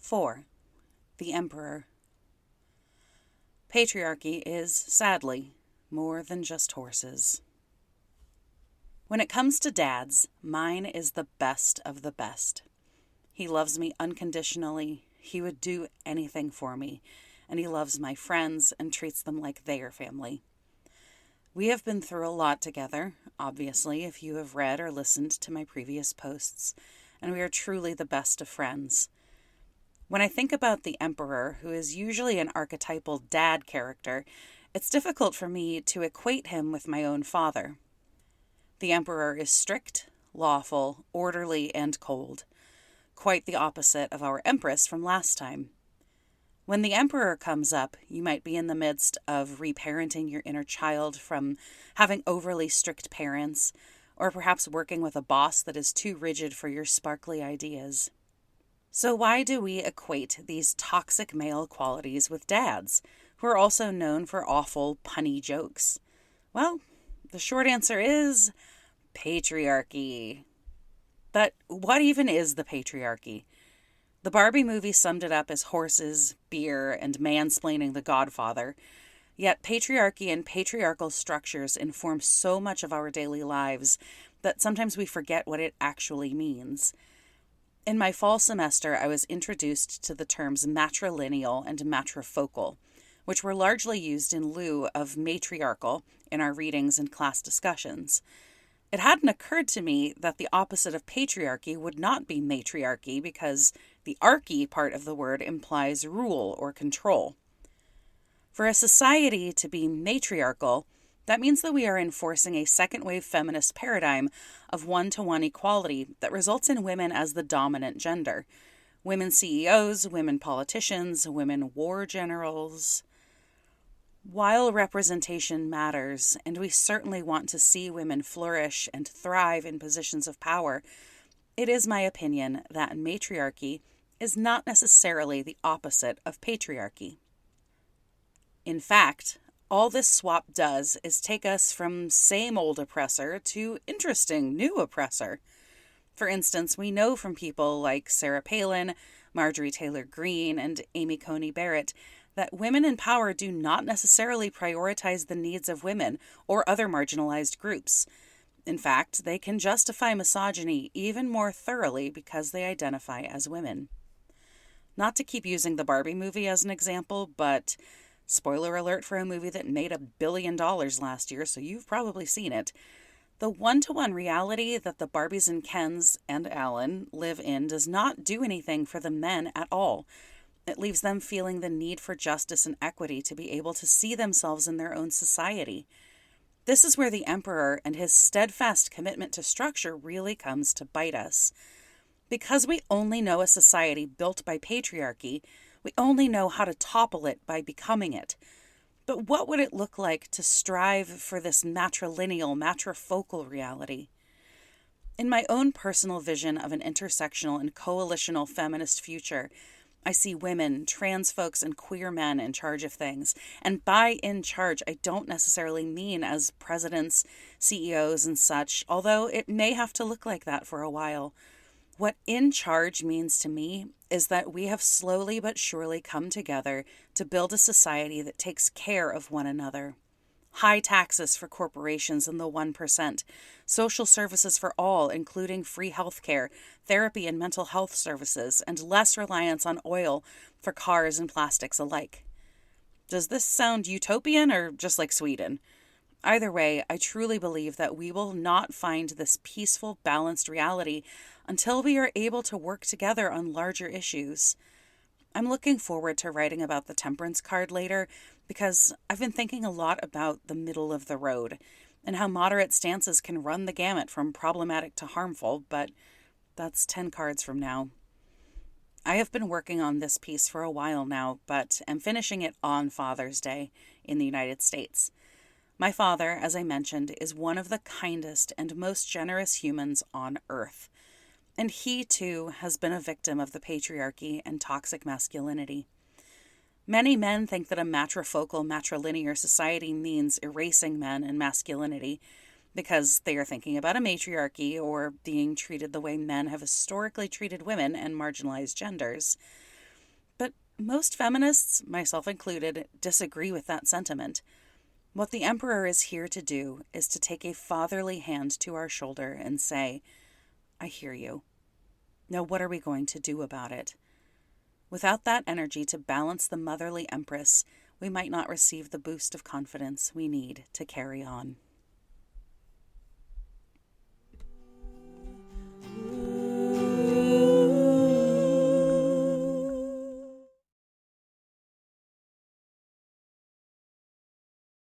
4. The Emperor. Patriarchy is, sadly, more than just horses. When it comes to dads, mine is the best of the best. He loves me unconditionally, he would do anything for me, and he loves my friends and treats them like they are family. We have been through a lot together, obviously, if you have read or listened to my previous posts, and we are truly the best of friends. When I think about the Emperor, who is usually an archetypal dad character, it's difficult for me to equate him with my own father. The Emperor is strict, lawful, orderly, and cold. Quite the opposite of our Empress from last time. When the Emperor comes up, you might be in the midst of reparenting your inner child from having overly strict parents, or perhaps working with a boss that is too rigid for your sparkly ideas. So why do we equate these toxic male qualities with dads, who are also known for awful, punny jokes? Well, the short answer is patriarchy. But what even is the patriarchy? The Barbie movie summed it up as horses, beer, and mansplaining the Godfather. Yet patriarchy and patriarchal structures inform so much of our daily lives that sometimes we forget what it actually means. In my fall semester, I was introduced to the terms matrilineal and matrifocal, which were largely used in lieu of matriarchal in our readings and class discussions. It hadn't occurred to me that the opposite of patriarchy would not be matriarchy because the archy part of the word implies rule or control. For a society to be matriarchal, that means that we are enforcing a second-wave feminist paradigm of one-to-one equality that results in women as the dominant gender. Women CEOs, women politicians, women war generals. While representation matters, and we certainly want to see women flourish and thrive in positions of power, it is my opinion that matriarchy is not necessarily the opposite of patriarchy. In fact, all this swap does is take us from same old oppressor to interesting new oppressor. For instance, we know from people like Sarah Palin, Marjorie Taylor Greene, and Amy Coney Barrett that women in power do not necessarily prioritize the needs of women or other marginalized groups. In fact, they can justify misogyny even more thoroughly because they identify as women. Not to keep using the Barbie movie as an example, but spoiler alert for a movie that made $1 billion last year, so you've probably seen it. The one-to-one reality that the Barbies and Kens and Alan live in does not do anything for the men at all. It leaves them feeling the need for justice and equity to be able to see themselves in their own society. This is where the Emperor and his steadfast commitment to structure really comes to bite us. Because we only know a society built by patriarchy, we only know how to topple it by becoming it. But what would it look like to strive for this matrilineal, matrifocal reality? In my own personal vision of an intersectional and coalitional feminist future, I see women, trans folks, and queer men in charge of things. And by in charge, I don't necessarily mean as presidents, CEOs, and such, although it may have to look like that for a while. What in charge means to me is that we have slowly but surely come together to build a society that takes care of one another. High taxes for corporations and the 1%, social services for all, including free healthcare, therapy and mental health services, and less reliance on oil for cars and plastics alike. Does this sound utopian or just like Sweden? Either way, I truly believe that we will not find this peaceful, balanced reality until we are able to work together on larger issues. I'm looking forward to writing about the temperance card later because I've been thinking a lot about the middle of the road and how moderate stances can run the gamut from problematic to harmful, but that's 10 cards from now. I have been working on this piece for a while now, but am finishing it on Father's Day in the United States. My father, as I mentioned, is one of the kindest and most generous humans on earth. And he, too, has been a victim of the patriarchy and toxic masculinity. Many men think that a matrifocal, matrilinear society means erasing men and masculinity because they are thinking about a matriarchy or being treated the way men have historically treated women and marginalized genders. Most feminists, myself included, disagree with that sentiment. What the Emperor is here to do is to take a fatherly hand to our shoulder and say, I hear you. Now what are we going to do about it? Without that energy to balance the motherly Empress, we might not receive the boost of confidence we need to carry on.